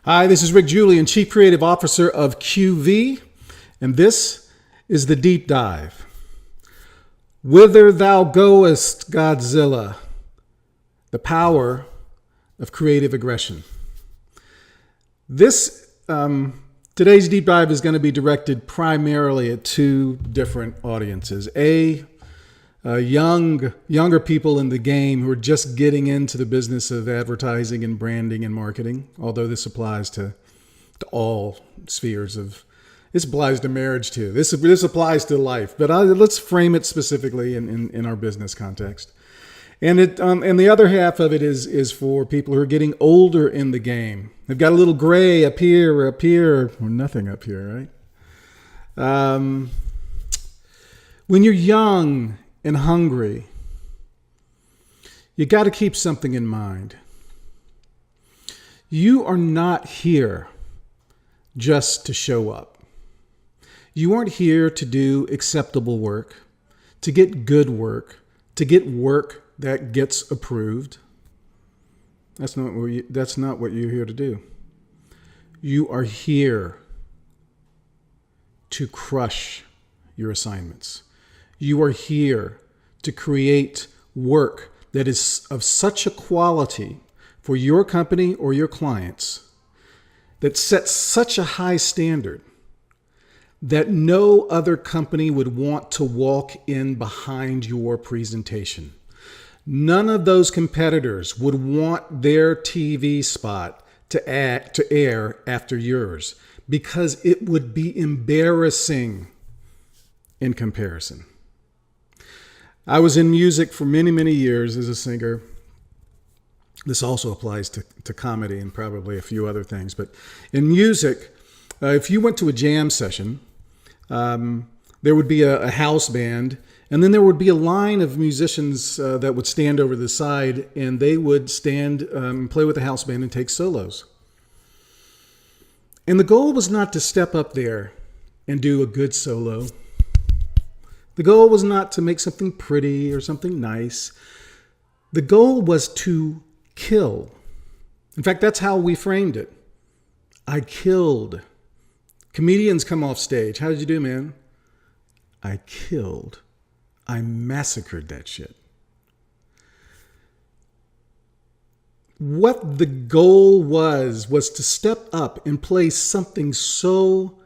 Hi, this is Julian, Chief Creative Officer of QV, and this is the Deep Dive. Whither thou goest, Godzilla, the power of creative aggression. Today's Deep Dive is going to be directed primarily at two different audiences. Younger people in the game who are just getting into the business of advertising and branding and marketing, although this applies to all spheres of, this applies to marriage too. This applies to life, but let's frame it specifically in our business context. And the other half of it is for people who are getting older in the game. They've got a little gray up here, or nothing up here, right? When you're young and hungry, you got to keep something in mind. You are not here just to show up. You aren't here to do acceptable work, to get good work, to get work that gets approved. That's not what you're here to do. You are here to crush your assignments. You are here to create work that is of such a quality for your company or your clients that sets such a high standard that no other company would want to walk in behind your presentation. None of those competitors would want their TV spot to air after yours because it would be embarrassing in comparison. I was in music for many, many years as a singer. This also applies to comedy and probably a few other things. But in music, if you went to a jam session, there would be a house band, and then there would be a line of musicians that would stand over the side, and they would stand play with the house band and take solos. And the goal was not to step up there and do a good solo. The goal was not to make something pretty or something nice. The goal was to kill. In fact, that's how we framed it. I killed. Comedians come off stage. How did you do, man? I killed. I massacred that shit. What the goal was to step up and play something so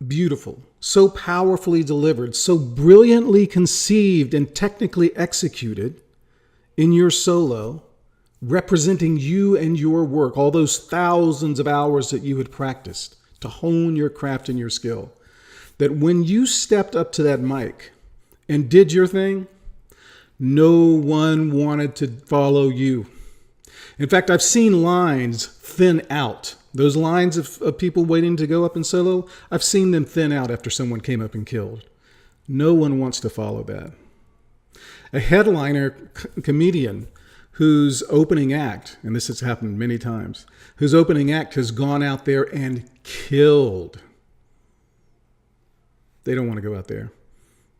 beautiful, so powerfully delivered, so brilliantly conceived and technically executed in your solo, representing you and your work, all those thousands of hours that you had practiced to hone your craft and your skill, that when you stepped up to that mic and did your thing, no one wanted to follow you. In fact, I've seen lines thin out. Those lines of people waiting to go up in solo, I've seen them thin out after someone came up and killed. No one wants to follow that. A headliner comedian whose opening act, and this has happened many times, whose opening act has gone out there and killed. They don't want to go out there.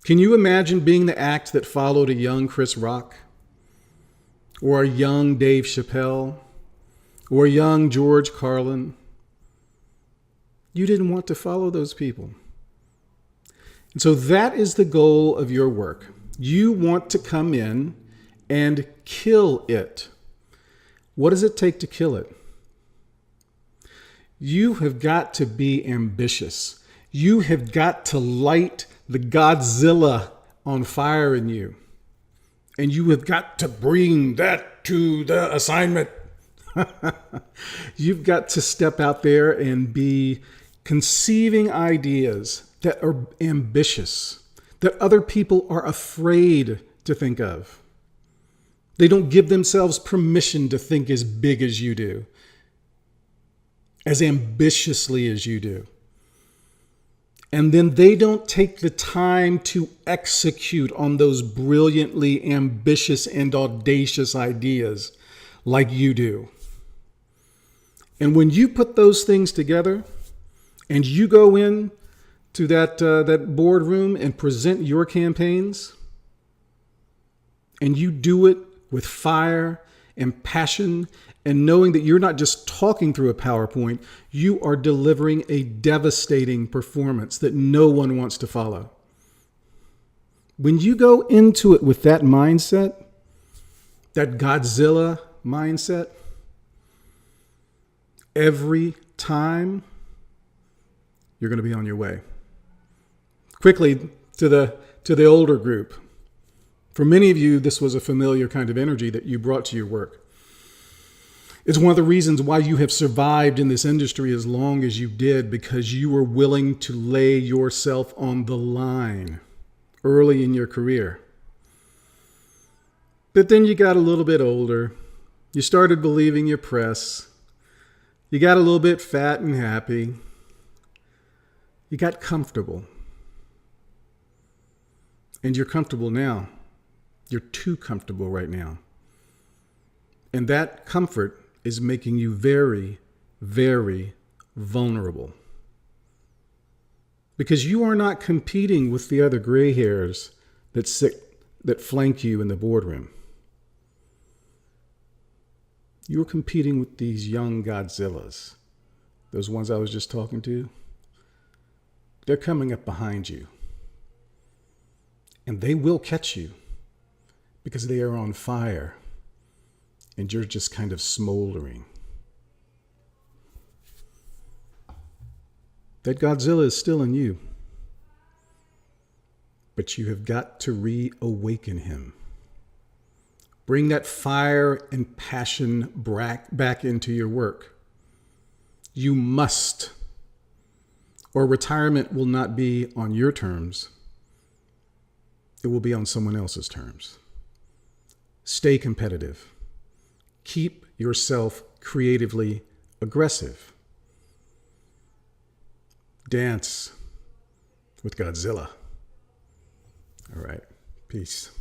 Can you imagine being the act that followed a young Chris Rock, or a young Dave Chappelle, or a young George Carlin? You didn't want to follow those people. And so that is the goal of your work. You want to come in and kill it. What does it take to kill it? You have got to be ambitious. You have got to light the Godzilla on fire in you. And you have got to bring that to the assignment. You've got to step out there and be conceiving ideas that are ambitious, that other people are afraid to think of. They don't give themselves permission to think as big as you do, as ambitiously as you do. And then they don't take the time to execute on those brilliantly ambitious and audacious ideas like you do. And when you put those things together and you go in to that boardroom and present your campaigns, and you do it with fire and passion, and knowing that you're not just talking through a PowerPoint, you are delivering a devastating performance that no one wants to follow. When you go into it with that mindset, that Godzilla mindset, every time you're going to be on your way. Quickly to the older group. For many of you, this was a familiar kind of energy that you brought to your work. It's one of the reasons why you have survived in this industry as long as you did, because you were willing to lay yourself on the line early in your career. But then you got a little bit older. You started believing your press. You got a little bit fat and happy. You got comfortable. And you're comfortable now. You're too comfortable right now. And that comfort is making you very, very vulnerable. Because you are not competing with the other gray hairs that flank you in the boardroom. You are competing with these young Godzillas. Those ones I was just talking to. They're coming up behind you. And they will catch you because they are on fire and you're just kind of smoldering. That Godzilla is still in you, but you have got to reawaken him. Bring that fire and passion back into your work. You must, or retirement will not be on your terms. It will be on someone else's terms. Stay competitive. Keep yourself creatively aggressive. Dance with Godzilla. All right. Peace.